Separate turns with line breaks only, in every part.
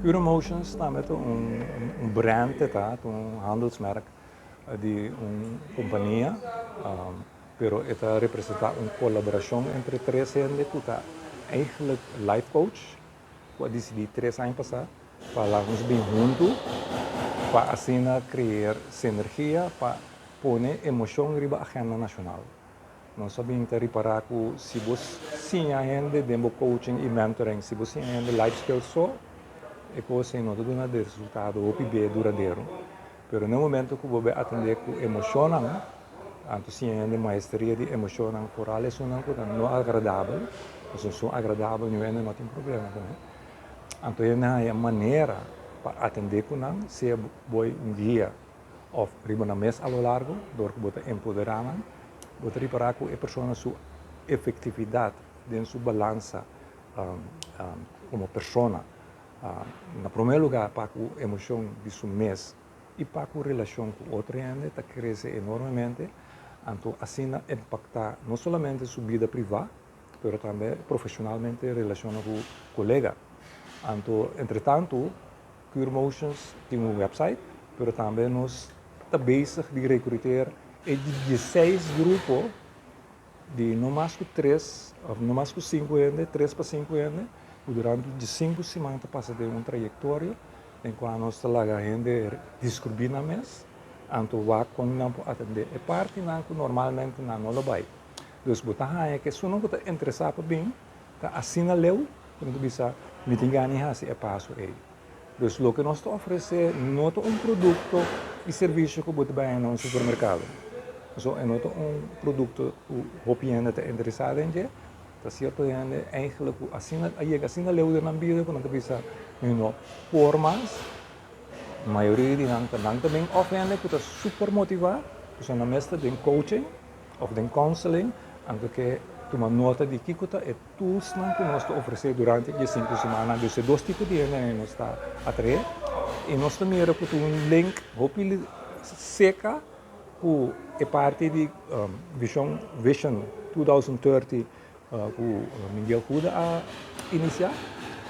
Pure Emotions está brand, tá? Handelsmerk de companhia, pero esta representa colaboração entre três gente que está eigenlijk life coach, que decidi 3 anos passar, para nos bem juntos, para assim criar sinergia, para pôr emoção riba agenda nacional. Nós sabemos que reparar que se você sim ainda demo coaching e mentoring, se você ainda life skills só, é que você não tem nada de resultado ou bem duradouro. Pero no momento que você atender com emoção, então sim ainda maestria de emoção coral é não agradável, se são agradável não tem problema também. Então é uma maneira para atender com não se você dia ou riba na mês a lo largo, door que você empoderar, você reparar que a pessoa sua efetividade, dentro sua balança como pessoa. Na primeiro lugar, para a emoção de seu mês e para a relação com outra gente, está cresce enormemente. Então, assim, impacta não somente sua vida privada, mas também profissionalmente, relação com o colega. Então, entretanto, Pure Emotions tem website, mas também nós estamos bezig de recrutar 16 grupos de no mais que 3, ou no mais que 5 anos, 3 para 5 anos, durante de 5 semanas passa de trajetória, em qual nós estamos a gente descobrir na mês, então vai com não atender a parte que normalmente não lo vai. Então, botar é que se não está interessado bem, tá assina leu, quando bisa mitigani hasi é passo aí. Então, o que nós estamos oferecendo não é produto e serviço que você vai no supermercado. Então, é produto que o cliente está interessado em, tá certo? É eigenlijk assim leu na vida quando bisa formas, a maioria de nós também oferece que está super motivado, que são na mestra de coaching ou de counseling, então que toma nota de que é tools que nós oferecemos durante as 5 semanas. Então, 2 tipos de gente nós está atrás e nós também que link, hopefully seca que é parte de Vision 2030 que Miguel Cuda a iniciar.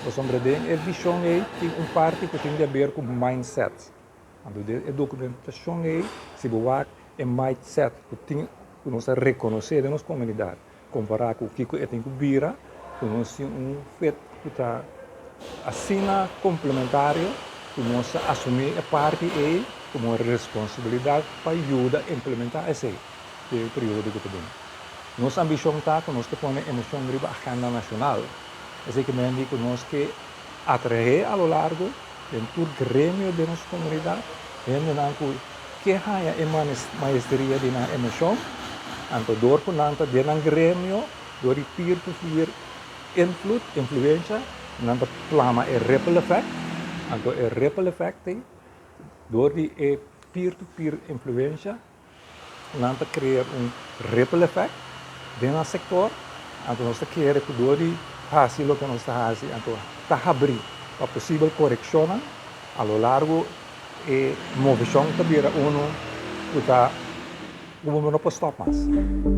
O sombreador é visão aí tem parte que tem a ver com mindset. Então, a documentação aí se boa é mindset que nós reconhecer da nossa comunidade, comparar com o que tem que vira, que nós tem feito que está assina complementário, que nós assumir a parte aí como responsabilidade para ajudar a implementar esse período que temos. Nossa ambição está que nós ponemos emoção riba agenda nacional. Assim que me digo que nós que atrair a lo largo de todo o grêmio de nossa comunidade, que é a maestria de na emoção, então door que nanta de na grêmio, door die peer-to-peer influência, nanta plama é ripple effect, então é ripple effect, door die peer-to-peer influência, nanta cria ripple effect dentro do sector, então nós queremos que door die hasil lo que nós está fazendo, então está abrir para possível correção a lo largo e movição também que está como não pode stop mais,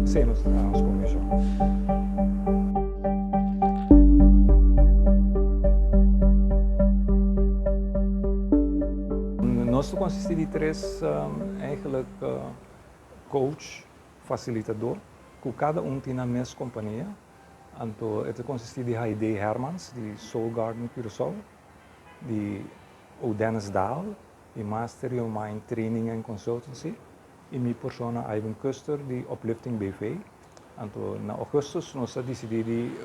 sem nos comissão. Nós consiste de 3 eigenlijk coach, facilitador, que cada tem a mesma companhia. Então, het consiste de Heidi Hermans, de Soul Garden Curaçao, de Dennis Dahl, de Master in Mind Training and Consultancy, e minha persona Ivan Kuster, de Uplifting BV. Então, na augustus, nós decidimos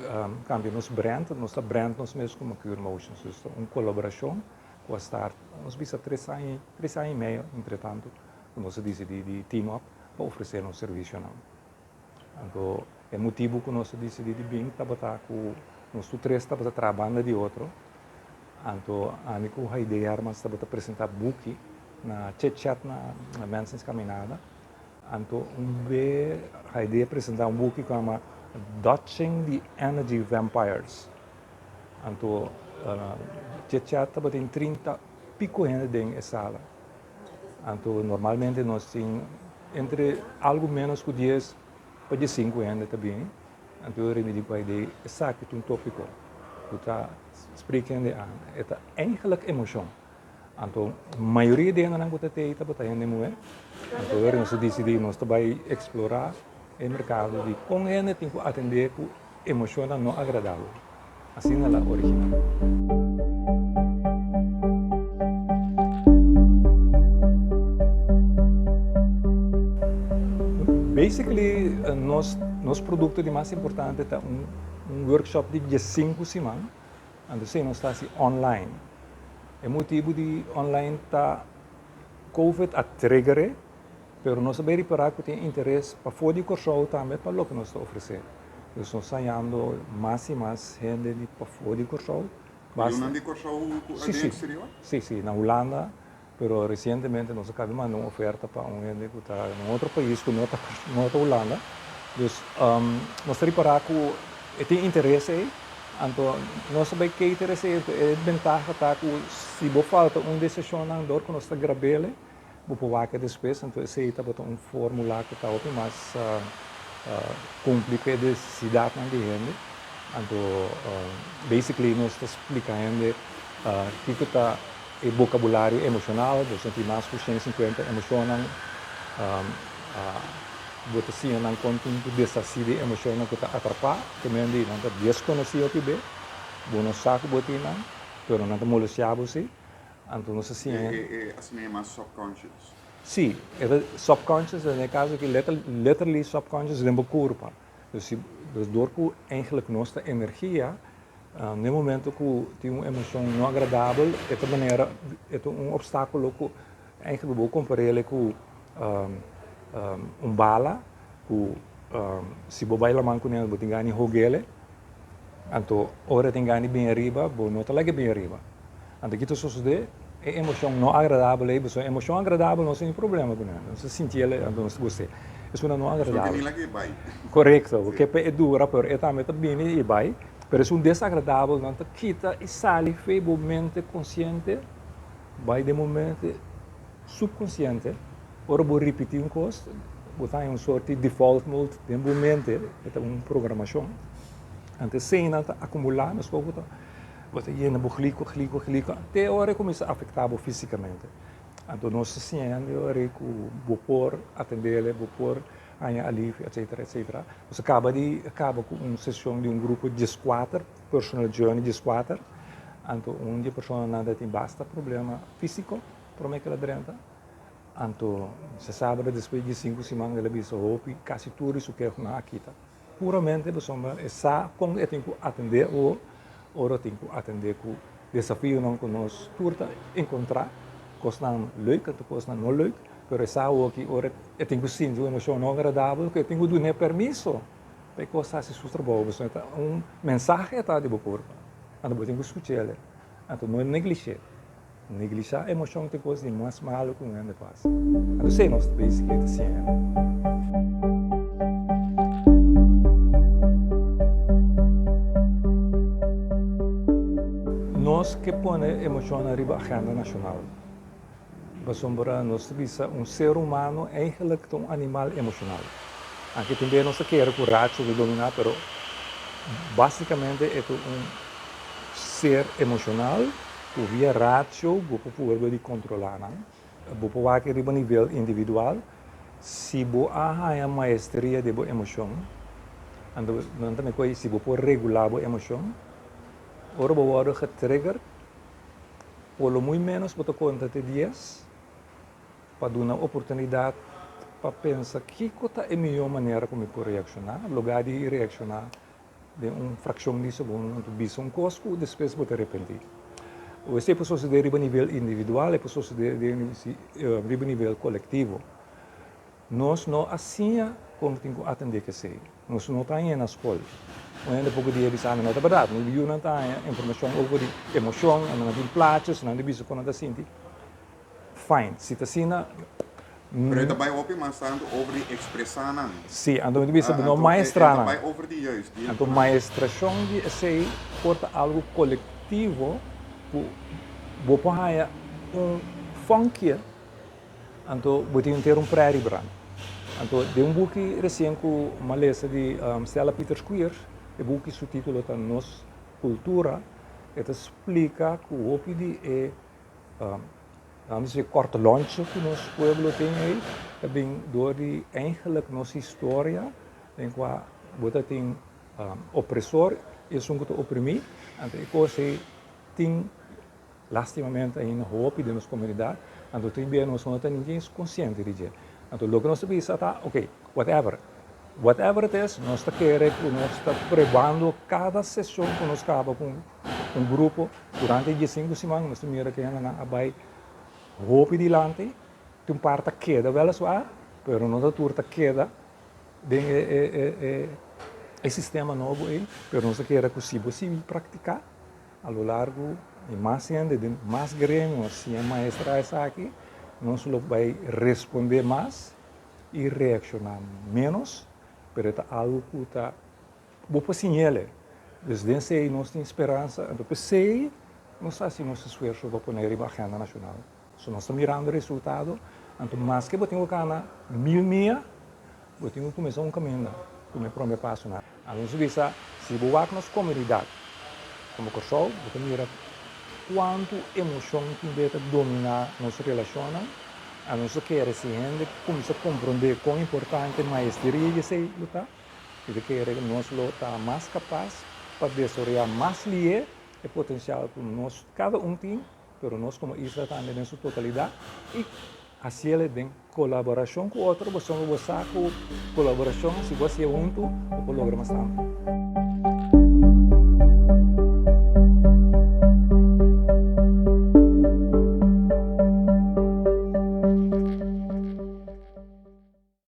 cambiar nosso brand nós mesmos como Pure Emotions. Então, uma colaboração com a Start. Nós vimos 3 anos e meio, entretanto, nós decidimos team up para oferecer um serviço. Então, é motivo que nós decidimos bem trabalhar com nós 3 trabalhando de outro. Então, a Nico Heidi Hermans está apresentar book na chat na Mensens Caminhada. Então, Heidi apresentar book que chama Dodging the Energy Vampires. Então, chat tem 30 pico gente dentro da sala. Então, normalmente nós temos entre algo menos que 10 para 5 gente também. Então, eu remedi para a ideia, exato, um tópico. kuta sprekende aan. Het eigenlijk emotion. Anto maioria dena nang kuta te ita bota hende moe. Anto nós decidi nós vai explorar o mercado de com hende tem que atender com emoção não agradável. Assim ela original. Basically, nosso produto de mais importante é workshop de 5 semanas, onde nós estamos online. O motivo de online está COVID a trigger, mas nós sabemos reparar que tem interesse para fora de curso também para o que nós estamos oferecendo. Nós estamos saindo mais e mais gente para fora de curso.
Basta... de curso
no exterior? Sim, na Holanda. Pero recentemente nós acabamos de mandar uma oferta para gente que está em outro país, que não está na Holanda. Então, nós reparar que tem interesse, então nós sabemos que interesse é vantagem tá que se você falta decisão na dor que nós está gravando, você pode depois, então esse está botando formulário que está open, mas cumpre com a necessidade de gente. Então, basically nós está explicando que está o vocabulário emocional, você tem mais de 150 emoções, você tem um conjunto dessas de emoções que está atrapado, que me diz, não está desconhecido que bem, você não sabe o que é, mas não está molestado você, então não sei
assim é mais subconscious.
Sim, é subconscious, no caso que literally subconscious é uma curva, então door que eigenlijk nossa energia no momento que tem uma emoção não agradável, essa maneira é obstáculo que eigenlijk vou comparar com bala, que se você vai lá manco nele, você tem que ganhar hogele, então ora tem que ganhar bem arriba, você não está lá bem arriba. Então que isso sucede, é emoção não agradável, é emoção agradável não tem problema com ela, não se sentir ela, então você é uma não agradável. Correto, porque é dura, mas é também bem e vai. Mas é desagradável, não te quita e sai do momento consciente, vai do momento subconsciente, ora vou repetir coisa, vou ter sorte de default mode de momento, é uma programação. Antes sem nada acumular, mas vou botar indo, vou clicar, até a hora começa a afetar fisicamente. Então nós sentimos que vou por atender, vou por alívio, etc. Você acaba com uma sessão de grupo de 4, personal journey de 4. Então, onde a pessoa nada tem basta problema físico, para que ela drenta. Então, você sabe, depois de 5 semanas, ela bisa roupa, quase tudo isso que é na quita. Puramente, a pessoa com tem que atender ou tem que atender com desafio não que nós turta encontrar, coisa não leuk, coisa não leuk. Pero essa aqui, ora, eu tenho que sentir uma emoção não agradável, que eu tenho que dar permisso para que você se trabalho. Então, mensagem está de boa corpo. Então, eu tenho que escutar ela. Então, não é negligenciar. Negligenciar a emoção tem coisa de mais mal que não é passa. Então, sei nós basicamente assim. Nós que põe a emoção na agenda nacional. Para nós visa ser humano eigenlijk animal emocional. Aqui também nós queremos que o racho de dominar, mas basicamente é ser emocional que via racho você pode controlar. Você pode ir a nível individual, se você há a maestria de emoção, então também coisa se você pode regular a emoção, ora você pode trigger, por muito menos você conta de dias, para dar uma oportunidade para pensar que é a melhor maneira como eu posso reaccionar, no lugar de reaccionar de uma fração de segundo, de cosco, depois vou te arrepender. Isso pode suceder a nível individual, pode suceder a nível coletivo. Nós não assim como temos que atender que sei. Nós não estamos na escola. Não é pouco de avisar, não é verdade. Não viu não informação sobre emoção, não tem platos, não tem visto quando está sentindo. Fine, se está assim,
mas também open mas tanto over expressar não.
Sim, então eu disse não maestrar não.
Também over de juist.
Então maestração de sei porta algo coletivo, vou pôr funky, então vou ter prairie brand. Então de book recém com uma letra de Stella Peters Queer, o book subtítulo está Nós cultura, het explica que o OPD é, vamos dizer, corto longe que nosso pueblo tem aí, também door die eigenlijk nossa história, em qual você tem opressor, e um que oprimir, então você tem lastimamente aí no hope de nossa comunidade, então também nós não temos ninguém consciente de isso. Então logo nós pensamos, ok, whatever it is, nós está querendo, nós está provando cada sessão que nós acaba com grupo durante 5 semanas, nós mira que na vai hope de lante, tem parte queda wel zwaar, pero não da turta queda de sistema novo aí, pero nós queremos que se possível praticar a lo largo e mais ainda, de mais grêmios, se a maestra está aqui, nós vai responder mais e reaccionar menos, pero é algo que está boa sinal. Desde aí nós temos esperança, então sei, nós fazemos nosso esforço para pôr em agenda nacional. Se nós estamos mirando o resultado, então mais que botemos cana 1000 milha, botemos começar caminho, como é o primeiro passo. A nós visa, se boa nossa comunidade, como Corsol, botemos mira quanto emoção que deve dominar nossa relação, a nós quer se gente começa a compreender quão importante maestria é sei lutar, e de que nós está mais capaz para desarrollar mais lié e potencial que nós cada tem, pero nós como isla também em sua totalidade e assim ele tem colaboração com outro, você não vai com colaboração se você é junto, você logra bastante.